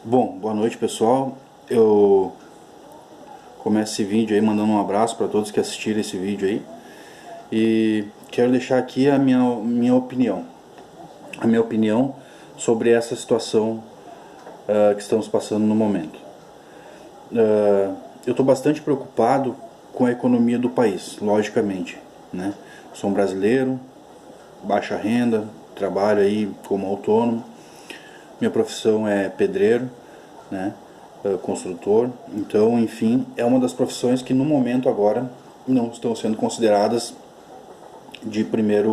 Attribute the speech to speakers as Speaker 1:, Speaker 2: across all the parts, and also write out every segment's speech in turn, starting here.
Speaker 1: Bom, boa noite pessoal. Eu começo esse vídeo aí mandando um abraço para todos que assistiram esse vídeo aí. E quero deixar aqui a minha opinião. A minha opinião sobre essa situação que estamos passando no momento. Eu estou bastante preocupado com a economia do país, logicamente, né? Sou um brasileiro, baixa renda, trabalho aí como autônomo. Minha profissão é pedreiro, né? Construtor. Então, enfim, é uma das profissões que no momento agora não estão sendo consideradas de primeira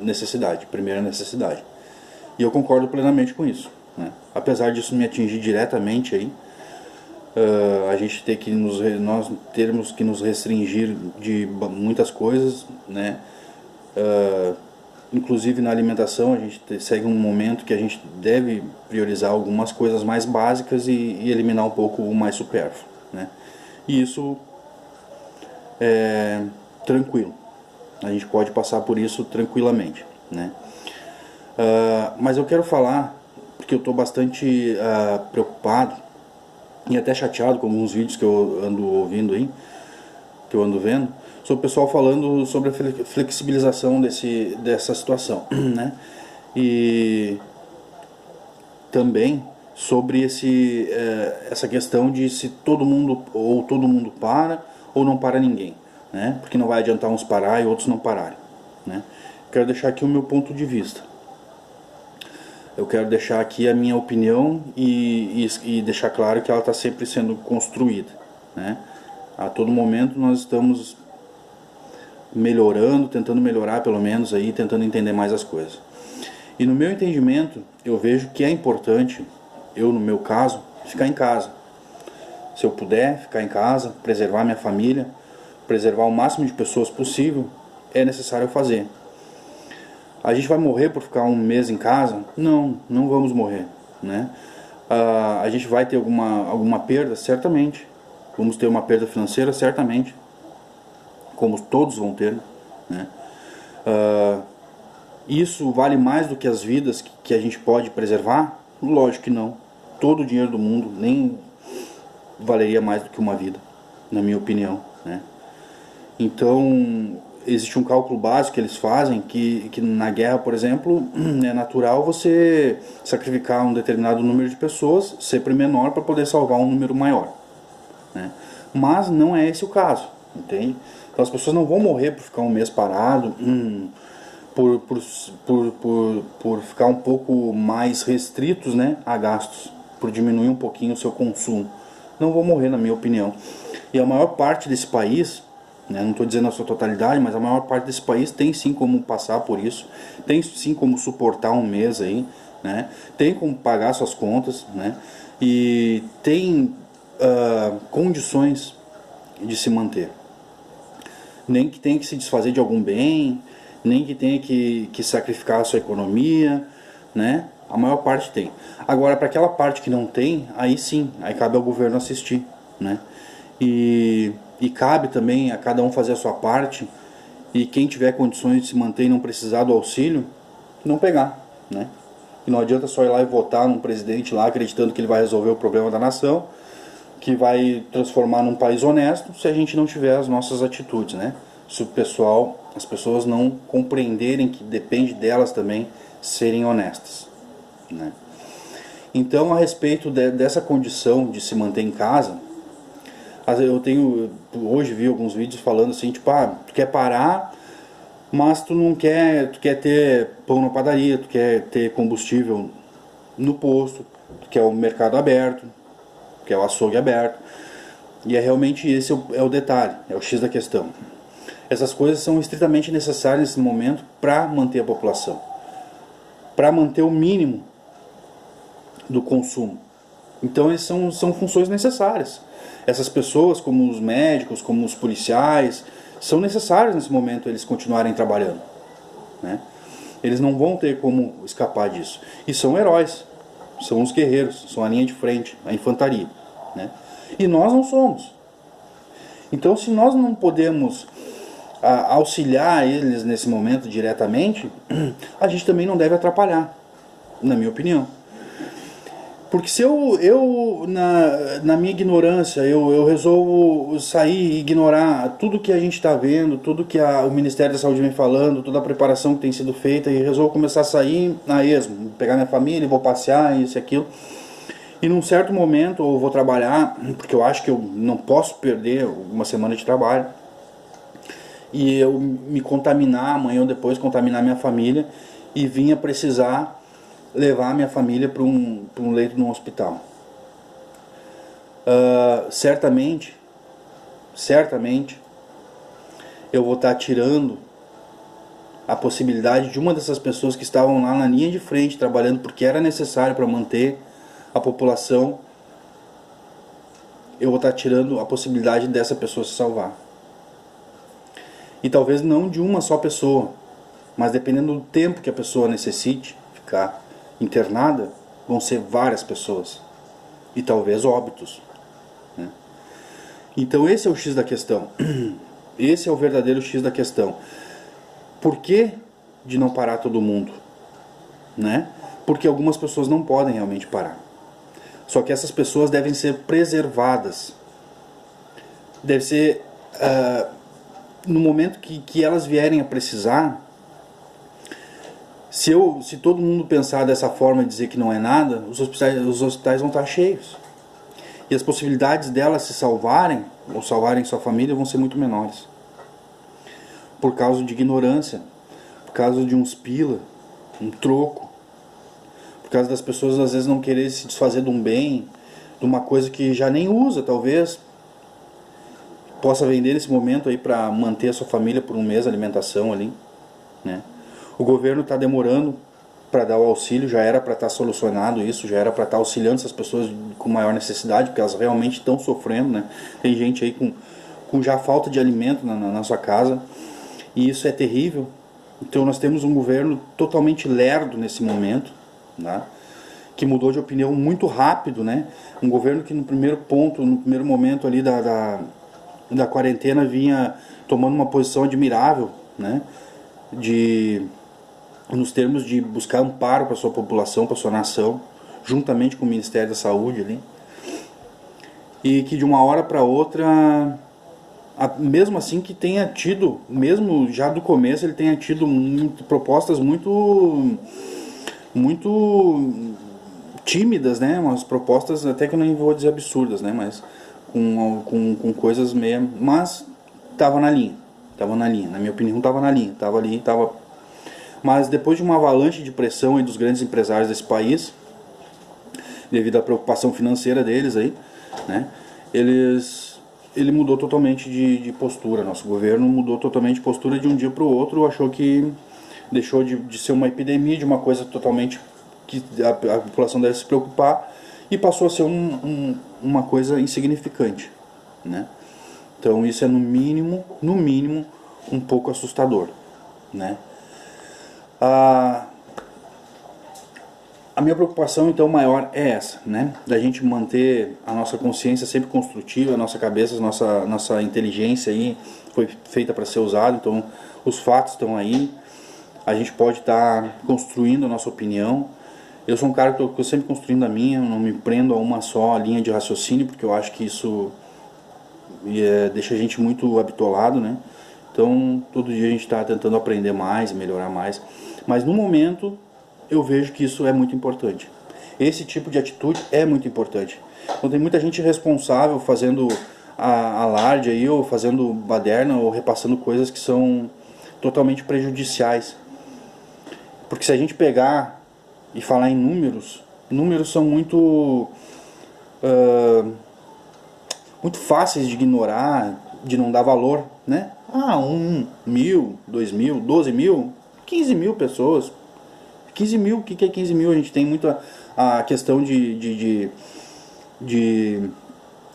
Speaker 1: necessidade. E eu concordo plenamente com isso, né? Apesar disso me atingir diretamente aí, a gente ter que nós termos que nos restringir de muitas coisas, né? Inclusive na alimentação a gente segue um momento que a gente deve priorizar algumas coisas mais básicas e eliminar um pouco o mais supérfluo, né? E isso é tranquilo, a gente pode passar por isso tranquilamente, né? Mas eu quero falar, porque eu estou bastante preocupado e até chateado com alguns vídeos que eu ando ouvindo aí, que eu ando vendo, sobre o pessoal falando sobre a flexibilização dessa situação, né? E também sobre essa questão de se todo mundo para ou não para ninguém, né? Porque não vai adiantar uns parar e outros não pararem, né? Quero deixar aqui o meu ponto de vista. Eu quero deixar aqui a minha opinião e deixar claro que ela está sempre sendo construída, né? A todo momento nós estamos melhorando, tentando melhorar pelo menos aí, tentando entender mais as coisas. E no meu entendimento, eu vejo que é importante, eu no meu caso, ficar em casa. Se eu puder ficar em casa, preservar minha família, preservar o máximo de pessoas possível, é necessário fazer. A gente vai morrer por ficar um mês em casa? Não, não vamos morrer, né? A gente vai ter alguma perda? Certamente. Vamos ter uma perda financeira? Certamente. Como todos vão ter, né? Isso vale mais do que as vidas que a gente pode preservar? Lógico que não. Todo o dinheiro do mundo nem valeria mais do que uma vida, na minha opinião, né? Então, existe um cálculo básico que eles fazem que na guerra, por exemplo, é natural você sacrificar um determinado número de pessoas, sempre menor, para poder salvar um número maior, né? Mas não é esse o caso, entende? Então as pessoas não vão morrer por ficar um mês parado, por ficar um pouco mais restritos, né, a gastos, por diminuir um pouquinho o seu consumo. Não vão morrer, na minha opinião. E a maior parte desse país, né, não estou dizendo a sua totalidade, mas a maior parte desse país tem sim como passar por isso, tem sim como suportar um mês aí, né, tem como pagar suas contas, né, e tem condições de se manter. Nem que tenha que se desfazer de algum bem, nem que tenha que sacrificar a sua economia, né? A maior parte tem. Agora, para aquela parte que não tem, aí sim, aí cabe ao governo assistir, né? E cabe também a cada um fazer a sua parte, e quem tiver condições de se manter e não precisar do auxílio, não pegar, né? E não adianta só ir lá e votar num presidente lá acreditando que ele vai resolver o problema da nação, que vai transformar num país honesto, se a gente não tiver as nossas atitudes, né? Se as pessoas não compreenderem que depende delas também serem honestas, né? Então, a respeito dessa condição de se manter em casa, hoje vi alguns vídeos falando assim, tipo, tu quer parar, mas tu quer ter pão na padaria, tu quer ter combustível no posto, tu quer o mercado aberto, que é o açougue aberto. E é realmente esse é o detalhe, é o X da questão. Essas coisas são estritamente necessárias nesse momento para manter a população, para manter o mínimo do consumo. Então eles são funções necessárias. Essas pessoas, como os médicos, como os policiais, são necessários nesse momento eles continuarem trabalhando, né? Eles não vão ter como escapar disso. E são heróis, são os guerreiros, são a linha de frente, a infantaria, né? E nós não somos. Então, se nós não podemos auxiliar eles nesse momento diretamente, a gente também não deve atrapalhar, na minha opinião. Porque se na minha ignorância, eu resolvo sair e ignorar tudo que a gente está vendo, tudo que o Ministério da Saúde vem falando, toda a preparação que tem sido feita, e resolvo começar a sair a esmo, pegar minha família, vou passear, isso e aquilo. E num certo momento eu vou trabalhar, porque eu acho que eu não posso perder uma semana de trabalho, e eu me contaminar, amanhã ou depois contaminar minha família, e vinha precisar levar a minha família para um leito no hospital. Certamente eu vou estar tirando a possibilidade de uma dessas pessoas que estavam lá na linha de frente trabalhando porque era necessário para manter a população. Eu vou estar tirando a possibilidade dessa pessoa se salvar. E talvez não de uma só pessoa, mas dependendo do tempo que a pessoa necessite ficar internada, vão ser várias pessoas. E talvez óbitos. Né? Então esse é o X da questão. Esse é o verdadeiro X da questão. Por que de não parar todo mundo? Né? Porque algumas pessoas não podem realmente parar. Só que essas pessoas devem ser preservadas. Deve ser... no momento que elas vierem a precisar, se todo mundo pensar dessa forma e dizer que não é nada, os hospitais vão estar cheios. E as possibilidades delas se salvarem, ou salvarem sua família, vão ser muito menores. Por causa de ignorância, por causa de uns pila, um troco, por causa das pessoas às vezes não querer se desfazer de um bem, de uma coisa que já nem usa, talvez possa vender nesse momento aí para manter a sua família por um mês, a alimentação ali, né? O governo está demorando para dar o auxílio, já era para estar solucionado isso, já era para estar auxiliando essas pessoas com maior necessidade, porque elas realmente estão sofrendo, né? Tem gente aí com já falta de alimento na sua casa, e isso é terrível. Então nós temos um governo totalmente lerdo nesse momento, né? Que mudou de opinião muito rápido, né? Um governo que no primeiro momento ali da quarentena vinha tomando uma posição admirável, né? Nos termos de buscar amparo para sua população, para sua nação, juntamente com o Ministério da Saúde ali, e que de uma hora para outra, mesmo assim que tenha tido, mesmo já do começo ele tenha tido propostas muito tímidas, né, umas propostas até que eu não vou dizer absurdas, né, mas com coisas meio, mas estava na linha, na minha opinião estava na linha, estava ali, estava. Mas depois de uma avalanche de pressão aí dos grandes empresários desse país, devido à preocupação financeira deles aí, né, ele mudou totalmente de postura. Nosso governo mudou totalmente de postura de um dia para o outro, achou que deixou de ser uma epidemia, de uma coisa totalmente que a população deve se preocupar, e passou a ser uma coisa insignificante, né? Então isso é no mínimo um pouco assustador, né? A minha preocupação então maior é essa, né? Da gente manter a nossa consciência sempre construtiva, a nossa cabeça, a nossa inteligência aí foi feita para ser usada, então os fatos estão aí, a gente pode estar construindo a nossa opinião. Eu sou um cara que estou sempre construindo a minha, eu não me prendo a uma só linha de raciocínio, porque eu acho que isso deixa a gente muito habitolado, né? Então todo dia a gente está tentando aprender mais, melhorar mais. Mas no momento eu vejo que isso é muito importante. Esse tipo de atitude é muito importante. Então tem muita gente responsável fazendo alarde aí, ou fazendo baderna, ou repassando coisas que são totalmente prejudiciais. Porque se a gente pegar e falar em números são muito fáceis de ignorar, de não dar valor, né? 1.000, 2.000, 12.000, 15.000 pessoas. 15.000, o que é 15.000? A gente tem muito a questão de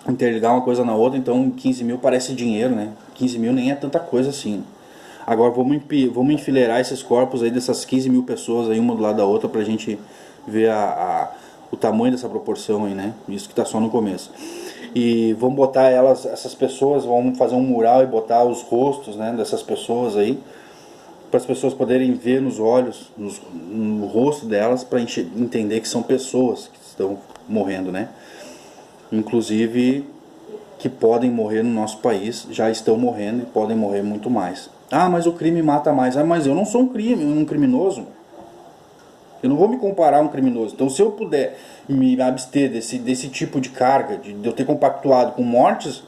Speaker 1: interligar uma coisa na outra, então 15.000 parece dinheiro, né? 15.000 nem é tanta coisa assim. Agora vamos enfileirar esses corpos aí dessas 15.000 pessoas aí, uma do lado da outra, pra gente ver o tamanho dessa proporção aí, né? Isso que tá só no começo. E vamos botar essas pessoas, vamos fazer um mural e botar os rostos, né, dessas pessoas aí, para as pessoas poderem ver nos olhos, no rosto delas, para entender que são pessoas que estão morrendo, né? Inclusive que podem morrer no nosso país, já estão morrendo e podem morrer muito mais. Ah, mas o crime mata mais. Ah, mas eu não sou um criminoso. Eu não vou me comparar a um criminoso. Então, se eu puder me abster desse tipo de carga, de eu ter compactuado com mortes,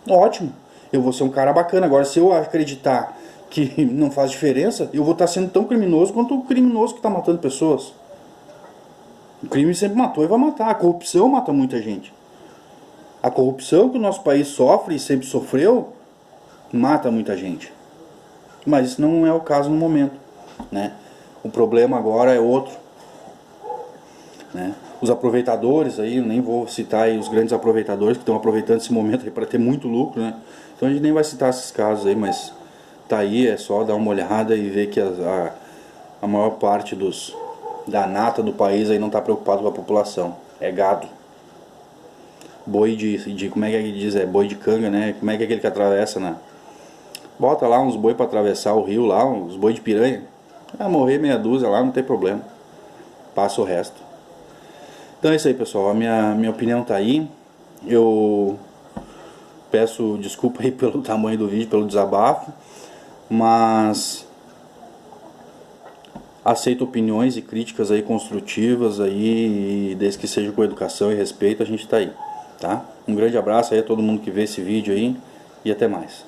Speaker 1: ótimo. Eu vou ser um cara bacana. Agora, se eu acreditar que não faz diferença, eu vou estar sendo tão criminoso quanto o criminoso que está matando pessoas. O crime sempre matou e vai matar. A corrupção mata muita gente. A corrupção que o nosso país sofre e sempre sofreu, mata muita gente. Mas isso não é o caso no momento, né? O problema agora é outro, né? Os aproveitadores aí, eu nem vou citar aí os grandes aproveitadores que estão aproveitando esse momento aí para ter muito lucro, né? Então a gente nem vai citar esses casos aí, mas tá aí, é só dar uma olhada e ver que a maior parte da nata do país aí não está preocupado com a população. É gado. Boi de como é que diz? É boi de canga, né? Como é que é aquele que atravessa, né? Bota lá uns boi para atravessar o rio lá, uns boi de piranha. Ah, morrer meia dúzia lá, não tem problema. Passa o resto. Então é isso aí, pessoal. A minha opinião tá aí. Eu peço desculpa aí pelo tamanho do vídeo, pelo desabafo. Mas aceito opiniões e críticas aí construtivas aí, e desde que seja com educação e respeito, a gente tá aí, tá? Um grande abraço aí a todo mundo que vê esse vídeo aí e até mais.